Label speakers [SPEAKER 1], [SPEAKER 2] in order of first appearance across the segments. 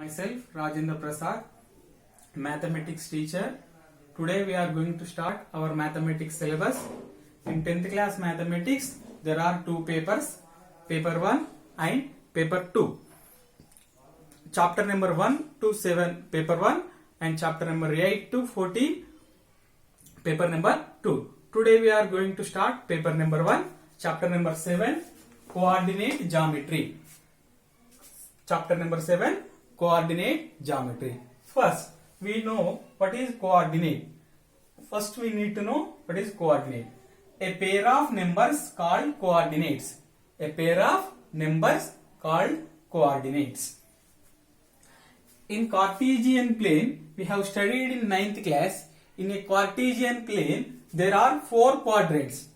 [SPEAKER 1] Myself Rajendra Prasad, mathematics teacher. Today we are going to start our mathematics syllabus. In 10th class mathematics there are two papers, paper 1 and paper 2. Chapter number 1 to 7 paper 1 and chapter number 8 to 14 paper number 2. Today we are going to start paper number 1, chapter number 7, coordinate geometry. Chapter number 7, coordinate geometry. First, we know what is coordinate. First, we need to know what is coordinate. A pair of numbers called coordinates. A pair of numbers called coordinates. In Cartesian plane, we have studied in 9th class. In a Cartesian plane, there are 4 quadrants.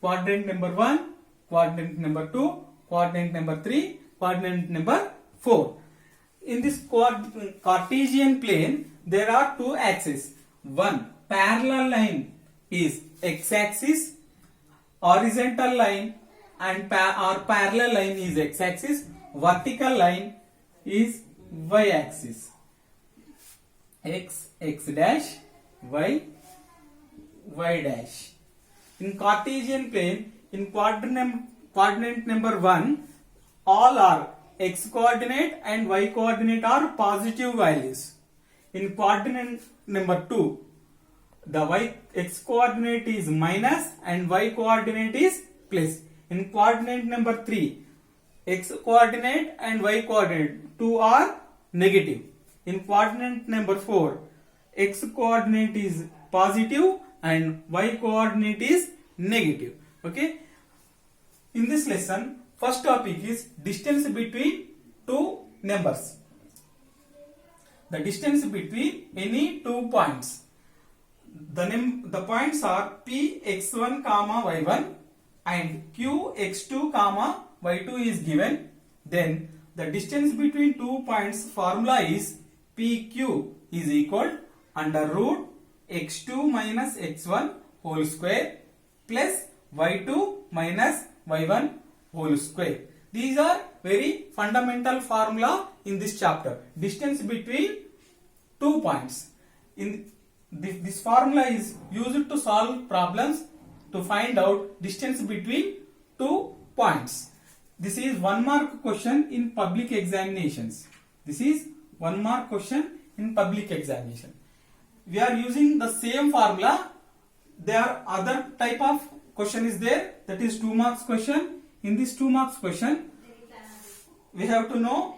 [SPEAKER 1] Quadrant number 1, quadrant number 2, quadrant number 3, quadrant number 4. In this Cartesian plane, there are 2 axes. One parallel line is x-axis, horizontal line and parallel line is x-axis, vertical line is y-axis. X dash, y dash. In Cartesian plane, in quadrant number 1, all are x coordinate and y coordinate are positive values. In quadrant number 2, the x coordinate is minus and y coordinate is plus. In quadrant number 3, x coordinate and y coordinate 2 are negative. In quadrant number 4, x coordinate is positive and y coordinate is negative. Okay. In this lesson, first topic is distance between two numbers. The distance between any 2 points. The points are p x1 comma y1 and q x2 comma y2 is given. Then the distance between 2 points formula is pq is equal under root x2 minus x1 whole square plus y2 minus y1 whole square. These are very fundamental formula in this chapter. Distance between 2 points. This formula is used to solve problems to find out distance between 2 points. This is 1 mark question in public examinations. This is 1 mark question in public examination. We are using the same formula. There are other type of question is there, that is 2 marks question. In this 2 marks question, we have to know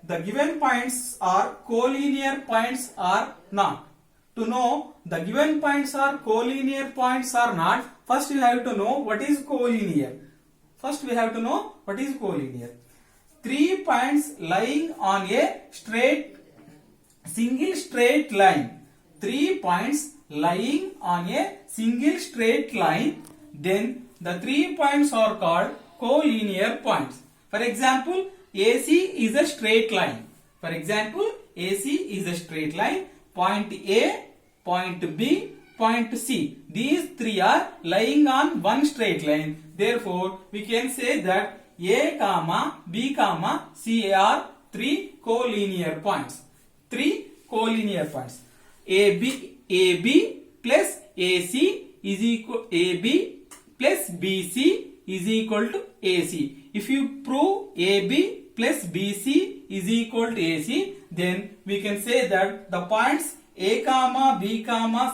[SPEAKER 1] the given points are collinear points or not. To know the given points are collinear points or not, first we have to know what is collinear. First we have to know what is collinear. 3 points lying on a single straight line. 3 points lying on a single straight line. Then the 3 points are called collinear points. For example, AC is a straight line. For example, AC is a straight line. Point A, point B, point C. These 3 are lying on one straight line. Therefore, we can say that A, B, C are 3 collinear points. 3 collinear points. AB plus AC is equal AB plus BC is equal to AC. If you prove AB plus BC is equal to AC, then we can say that the points A, B,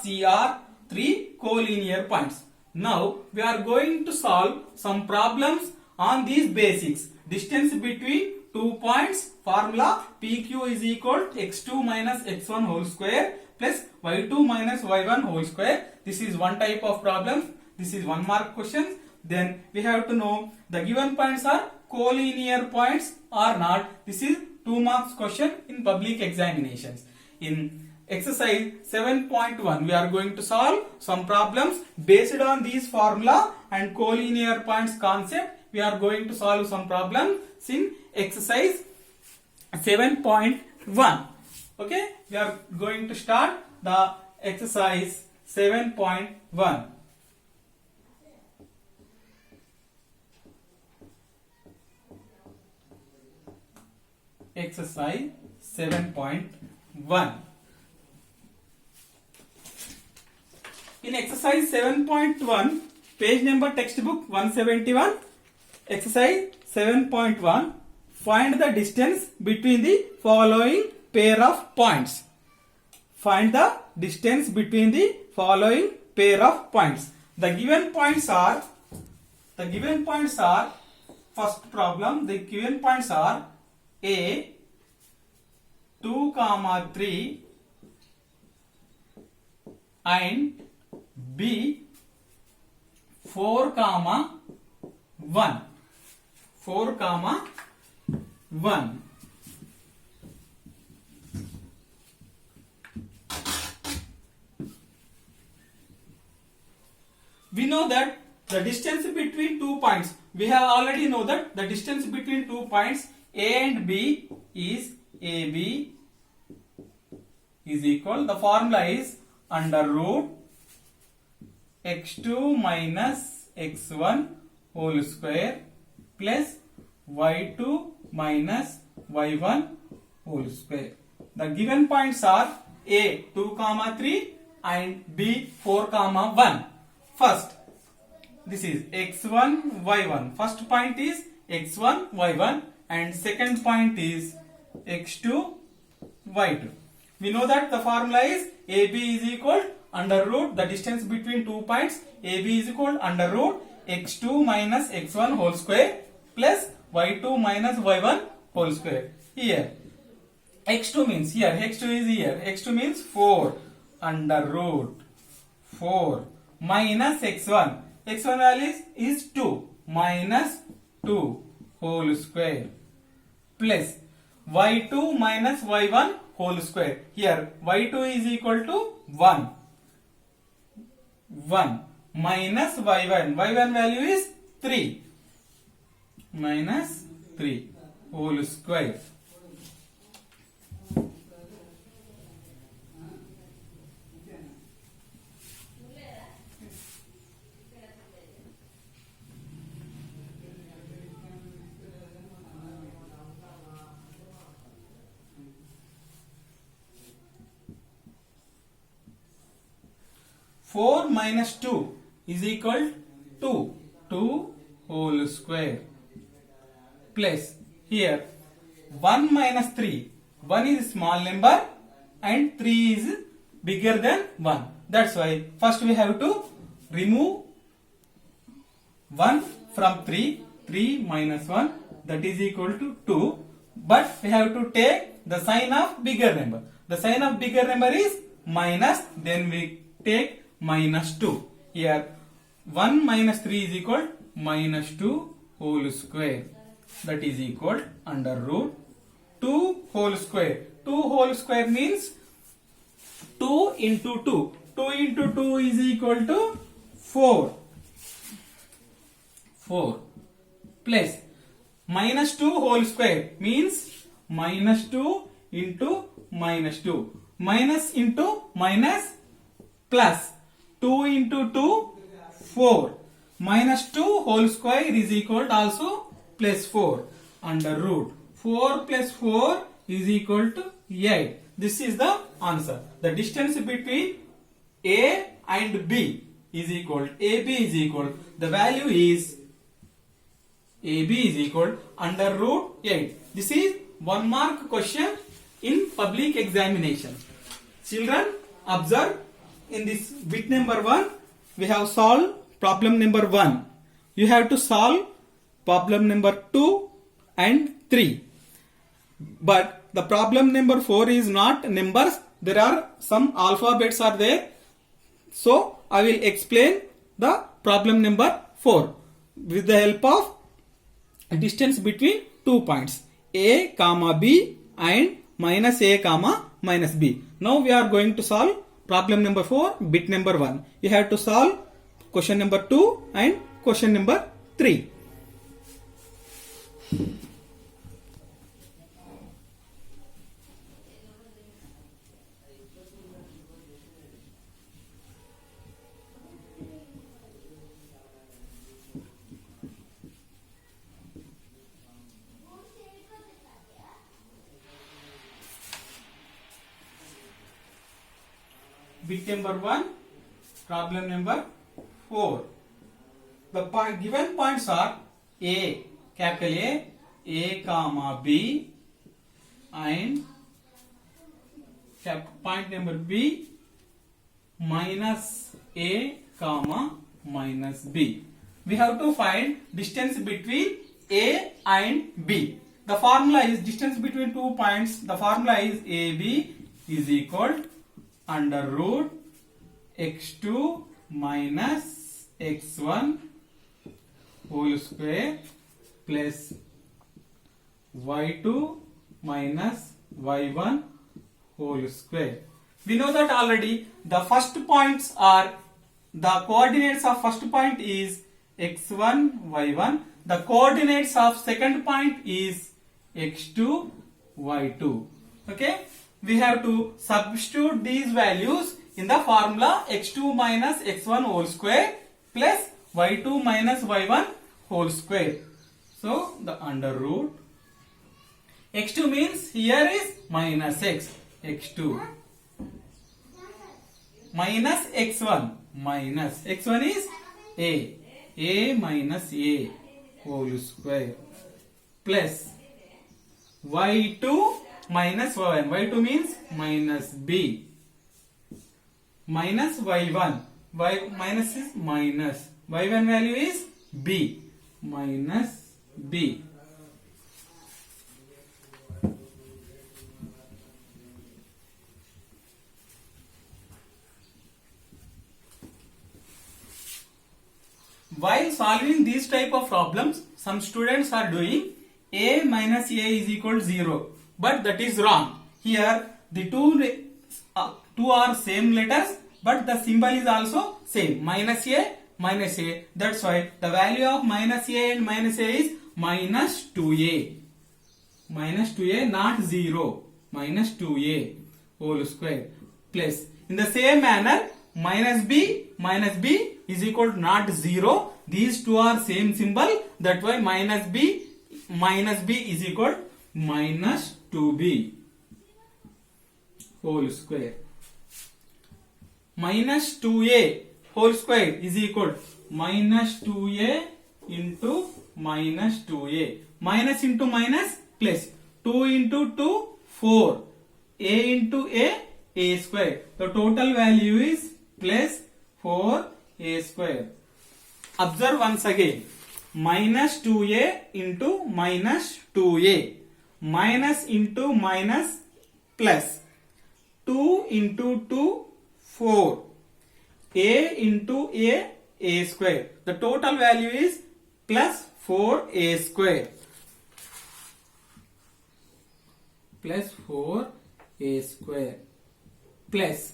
[SPEAKER 1] C are 3 collinear points. Now we are going to solve some problems on these basics. Distance between 2 points, formula PQ is equal to x2 minus x1 whole square plus y2 minus y1 whole square. This is one type of problem. This is 1 mark question. Then we have to know the given points are collinear points or not. This is 2 marks question in public examinations. In exercise 7.1, we are going to solve some problems based on these formula and collinear points concept. We are going to solve some problems in exercise 7.1. Okay, we are going to start the exercise 7.1. Exercise 7.1. In exercise 7.1, page number textbook 171, exercise 7.1, find the distance between the following pair of points. Find the distance between the following pair of points. The given points are, first problem, the given points are A 2, 3 and B 4, 1. 4, 1. We know that the distance between 2 points, we have already know that the distance between 2 points A and B is AB is equal, the formula is under root x2 minus x1 whole square plus y2 minus y1 whole square. The given points are A 2, 3 and B 4, 1. First, this is x1, y1. First point is x1, y1 and second point is x2, y2. We know that the formula is AB is equal under root the distance between 2 points. AB is equal under root x2 minus x1 whole square plus y2 minus y1 whole square. Here x2 means x2 means 4 under root 4 minus x1. x1 value is 2 minus 2 whole square plus y2 minus y1 whole square. Here y2 is equal to 1 minus y1. y1 value is 3 minus 3 whole square. Four minus 2 is equal to 2 whole square plus here 1 minus 3. 1 is small number and 3 is bigger than 1. That's why first we have to remove 1 from 3. 3 minus 1 that is equal to 2. But we have to take the sign of bigger number. The sign of bigger number is minus. Then we take minus 2. Here 1 minus 3 is equal minus 2 whole square. That is equal under root 2 whole square. 2 whole square means 2 into 2. 2 into 2 is equal to 4. 4 plus minus 2 whole square means minus 2 into minus 2. Minus into minus plus 2 into 2 4. Minus 2 whole square is equal to also plus 4 under root 4 plus 4 is equal to 8. This is the answer. The distance between A and B is equal, AB is equal, the value is AB is equal under root 8. This is 1 mark question in public examination. Children, observe in this bit number 1 we have solved problem number 1. You have to solve problem number 2 and 3. But the problem number 4 is not numbers. There are some alphabets are there. So I will explain the problem number 4 with the help of distance between 2 points A comma B and minus A comma minus B. Now we are going to solve problem number 4 bit number 1. You have to solve question number 2 and question number 3. bit number 1, problem number 4. The given points are A, capital A comma B, and point number B, minus A comma minus B. We have to find distance between A and B. The formula is distance between 2 points. The formula is AB is equal under root x2 minus x1 whole square plus y2 minus y1 whole square. We know that already. The first points are, the coordinates of first point is x1 y1. The coordinates of second point is x2 y2. Okay, we have to substitute these values in the formula x2 minus x1 whole square plus y2 minus y1 whole square. So the under root x2 means here is minus x2 minus x1 minus x1 is a minus a whole square plus y2 minus y1. Y2 means minus b minus y1. Y minus is minus. Y1 value is b minus b. While solving these type of problems, some students are doing a minus a is equal to 0, but that is wrong. Here the two are same letters, but the symbol is also same, minus a minus a. That's why the value of minus a and minus a is minus 2a. Minus 2a, not 0. Minus 2a whole square plus, in the same manner, minus b is equal to not 0. These two are same symbol. That why minus b is equal to minus 2b whole square. Minus 2a whole square is equal to minus 2a into minus 2a. Minus into minus plus. 2 into 2, 4. A into a square. The total value is plus 4a square. Observe once again. Minus 2a into minus 2a. Minus into minus plus. 2 into 2, 4. A into a square. The total value is plus 4a square. Plus 4a square. Plus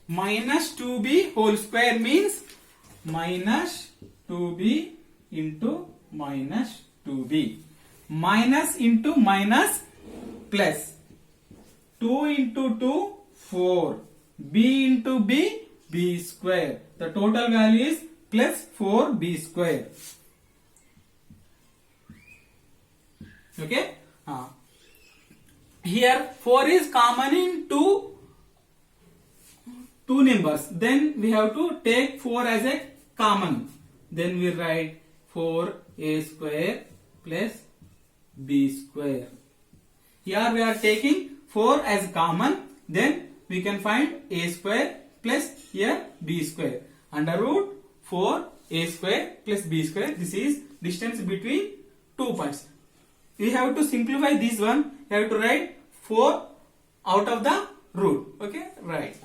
[SPEAKER 1] minus 2b whole square means minus 2b into minus 2b. Minus into minus plus. 2 into 2, 4. B into b square. The total value is plus 4b square. Okay. Here 4 is common in two numbers. Then we have to take 4 as a common. Then we write 4a square plus b square. Here we are taking 4 as common. Then we can find a square plus here b square. Under root 4a square plus b square. This is distance between 2 points. We have to simplify this one. We have to write 4 out of the root. Okay, right.